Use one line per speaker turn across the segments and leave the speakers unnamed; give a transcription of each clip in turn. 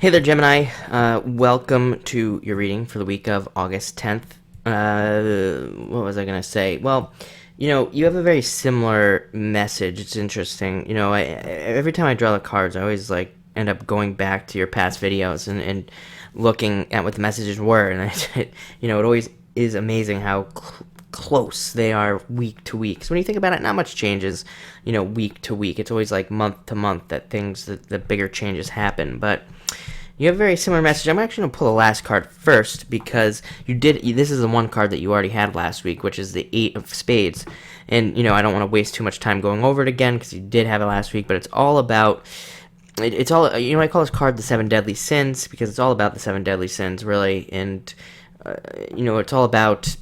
Hey there, Gemini. Welcome to your reading for the week of August 10th. What was I going to say? Well, you have a very similar message. It's interesting. Every time I draw the cards, I always end up going back to your past videos and looking at what the messages were. And it always is amazing how close they are week to week. So when you think about it, not much changes, week to week. It's always like month to month that the bigger changes happen. But you have a very similar message. I'm actually going to pull the last card first because this is the one card that you already had last week, which is the Eight of Spades. And, I don't want to waste too much time going over it again because you did have it last week, but it's all about, I call this card the Seven Deadly Sins because it's all about the Seven Deadly Sins, really. And, it's all about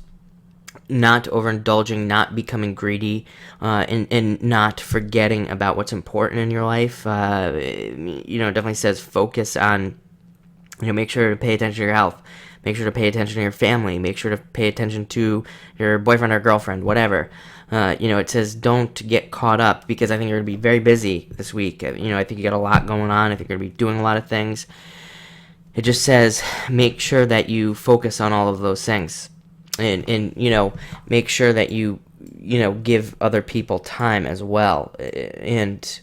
not overindulging, not becoming greedy, and not forgetting about what's important in your life. It definitely says focus on, make sure to pay attention to your health, make sure to pay attention to your family, make sure to pay attention to your boyfriend or girlfriend, whatever. It says don't get caught up because I think you're going to be very busy this week. I think you got a lot going on. I think you're going to be doing a lot of things. It just says make sure that you focus on all of those things. And make sure that you give other people time as well, and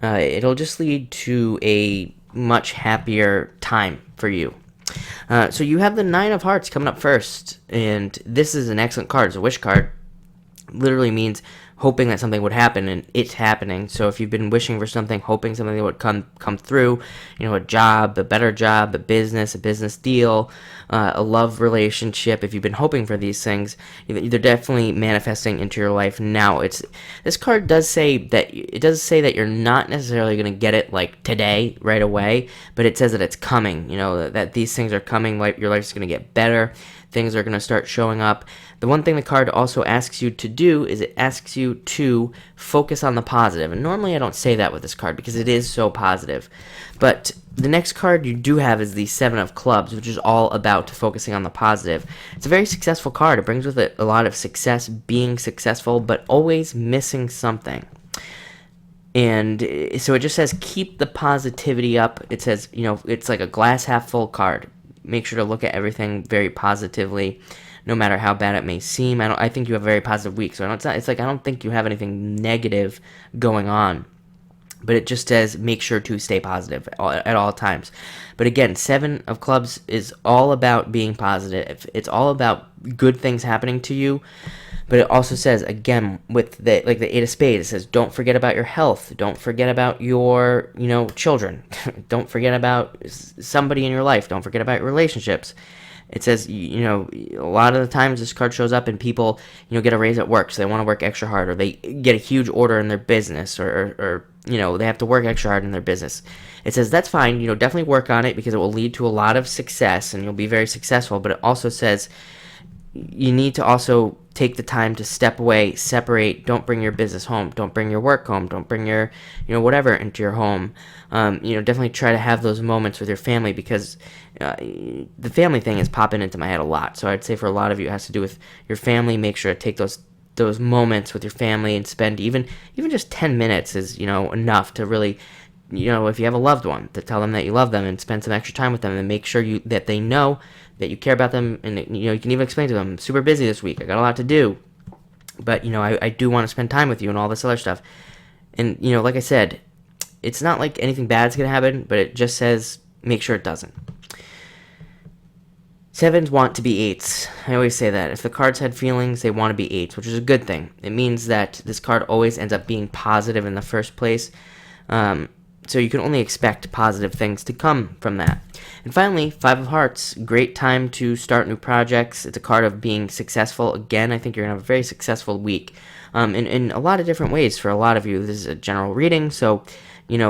it'll just lead to a much happier time for you. So you have the Nine of Hearts coming up first, and this is an excellent card. It's a wish card. Literally means hoping that something would happen, and it's happening. So if you've been wishing for something, hoping something would come through, a job, a better job, a business deal, a love relationship, if you've been hoping for these things, they're definitely manifesting into your life now. This card does say that you're not necessarily going to get it like today, right away, but it says that it's coming, that these things are coming, like your life's going to get better, things are going to start showing up. The one thing the card also asks you to do is it asks you to focus on the positive. And normally I don't say that with this card because it is so positive. But the next card you do have is the Seven of Clubs, which is all about focusing on the positive. It's a very successful card. It brings with it a lot of success, being successful, but always missing something. And so it just says keep the positivity up. It says, it's like a glass half full card. Make sure to look at everything very positively, no matter how bad it may seem. I think you have a very positive week, so I don't think you have anything negative going on. But it just says make sure to stay positive at all times. But again, Seven of Clubs is all about being positive. It's all about good things happening to you. But it also says, again, with the Eight of Spades, it says don't forget about your health. Don't forget about your, children. Don't forget about somebody in your life. Don't forget about your relationships. It says, a lot of the times this card shows up and people, get a raise at work, so they want to work extra hard, or they get a huge order in their business, or they have to work extra hard in their business. It says that's fine, definitely work on it because it will lead to a lot of success and you'll be very successful. But it also says you need to also take the time to step away, separate. Don't bring your business home. Don't bring your work home. Don't bring your, whatever into your home. Definitely try to have those moments with your family because the family thing is popping into my head a lot. So I'd say for a lot of you, it has to do with your family. Make sure to take those moments with your family and spend even just 10 minutes is, enough to really, if you have a loved one, to tell them that you love them and spend some extra time with them and make sure that they know that you care about them. And, you can even explain to them, I'm super busy this week. I got a lot to do. But, I do want to spend time with you and all this other stuff. And, like I said, it's not like anything bad's going to happen, but it just says make sure it doesn't. Sevens want to be eights. I always say that. If the cards had feelings, they want to be eights, which is a good thing. It means that this card always ends up being positive in the first place. So you can only expect positive things to come from that. And finally, Five of Hearts. Great time to start new projects. It's a card of being successful. Again, I think you're going to have a very successful week in a lot of different ways. For a lot of you, this is a general reading. So,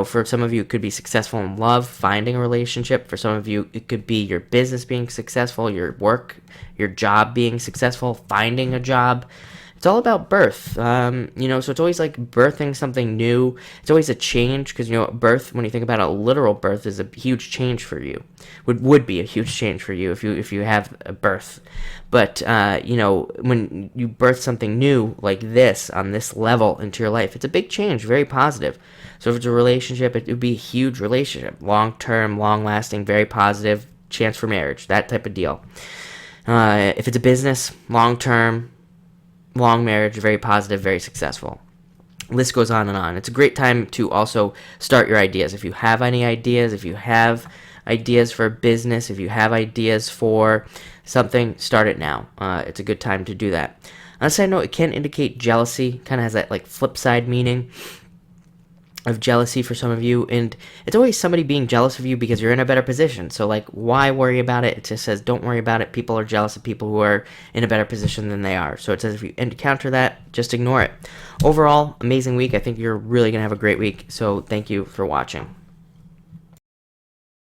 for some of you, it could be successful in love, finding a relationship. For some of you, it could be your business being successful, your work, your job being successful, finding a job. It's all about birth. So it's always like birthing something new. It's always a change because birth. When you think about a literal birth, is a huge change for you. Would be a huge change for you if you have a birth. But when you birth something new like this on this level into your life, it's a big change, very positive. So if it's a relationship, it would be a huge relationship, long term, long lasting, very positive, chance for marriage, that type of deal. If it's a business, long term, long marriage, very positive, very successful. List goes on and on. It's a great time to also start your ideas. If you have any ideas, if you have ideas for a business, if you have ideas for something, start it now. It's a good time to do that. On a side note, it can indicate jealousy. Kind of has that like flip side meaning of jealousy for some of you, and it's always somebody being jealous of you because you're in a better position. So like, why worry about it? It just says don't worry about it. People are jealous of people who are in a better position than they are. So it says if you encounter that, just ignore it. Overall, amazing week. I think you're really gonna have a great week. So thank you for watching.